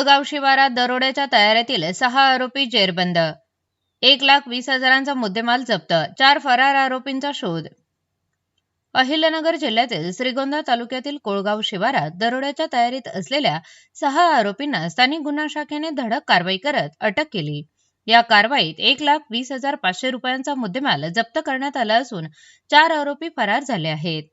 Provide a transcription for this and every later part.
कोळगाव शिवारात दरोड्याच्या तयारीतील 6 आरोपी जेरबंद. 1,20,000चा मुद्देमाल जप्त. 4 फरार आरोपींचा शोध. अहिल्यानगर जिल्ह्यातील श्रीगोंदा तालुक्यातील कोळगाव शिवारात दरोड्याच्या तयारीत असलेल्या 6 आरोपींना स्थानिक गुन्हा शाखेने धडक कारवाई करत अटक केली. या कारवाईत 1,20,500 रुपयांचा मुद्देमाल जप्त करण्यात आला असून 4 आरोपी फरार झाले आहेत.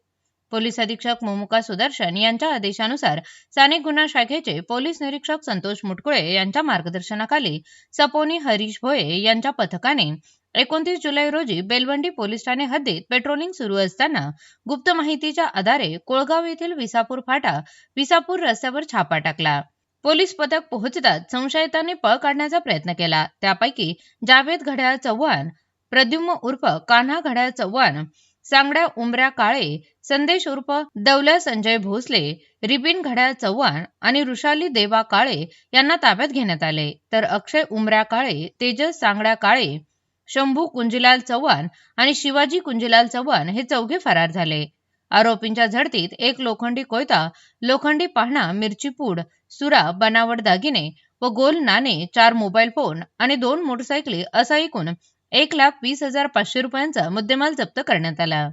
पोलीस अधीक्षक मोमुका सुदर्शन यांच्या आदेशानुसार स्थानिक गुन्हा शाखेचे पोलीस निरीक्षक संतोष मुटकुळे यांच्या मार्गदर्शनाखाली सपोनी हरीश भोये यांच्या पथकाने 29 जुलै रोजी बेलवंडी पोलीस ठाणे हद्दीत पेट्रोलिंग सुरू असताना गुप्त माहितीच्या आधारे कोळगाव येथील विसापूर फाटा विसापूर रस्त्यावर छापा टाकला. पोलीस पथक पोहोचताच संशयितांनी पळ काढण्याचा प्रयत्न केला. त्यापैकी जावेद घड्याळ चव्हाण, प्रद्युम्न उर्फ कान्हा घड्याळ चव्हाण, सांगड्या उमऱ्या काळे, संदेश उर्फ दौल्या संजय भोसले, रिबिन घड्याळ चव्हाण आणि ऋषाली देवा काळे यांना ताब्यात घेण्यात आले. तर अक्षय उमऱ्या काळे, तेजस सांगड्या काळे, शंभू कुंजीलाल चव्हाण आणि शिवाजी कुंजीलाल चव्हाण हे चौघे फरार झाले. आरोपींच्या झडतीत एक लोखंडी कोयता, लोखंडी पाहणा, मिरची पूड, सुरा, बनावट दागिने व गोल नाणे, 4 मोबाईल फोन आणि 2 मोटरसायकली असा एकूण 1,20,500 रुपयांचा मुद्देमाल जप्त करण्यात आला.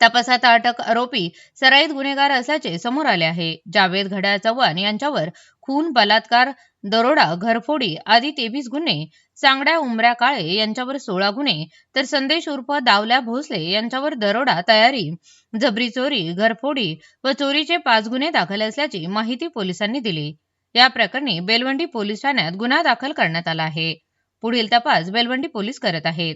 तपासात अटक आरोपी सराईत गुन्हेगार असल्याचे समोर आले आहे. जावेद घड्याळ चव्हाण यांच्यावर खून, बलात्कार, दरोडा, घरफोडी आदी 23 गुन्हे, सांगड्या उमऱ्या काळे यांच्यावर 16 गुन्हे, तर संदेश उर्फ दावल्या भोसले यांच्यावर दरोडा, तयारी, जबरी चोरी, घरफोडी व चोरीचे 5 गुन्हे दाखल असल्याची माहिती पोलिसांनी दिली. या प्रकरणी बेलवंडी पोलीस ठाण्यात गुन्हा दाखल करण्यात आला आहे. पुढील तपास बेलवंडी पोलीस करत आहेत.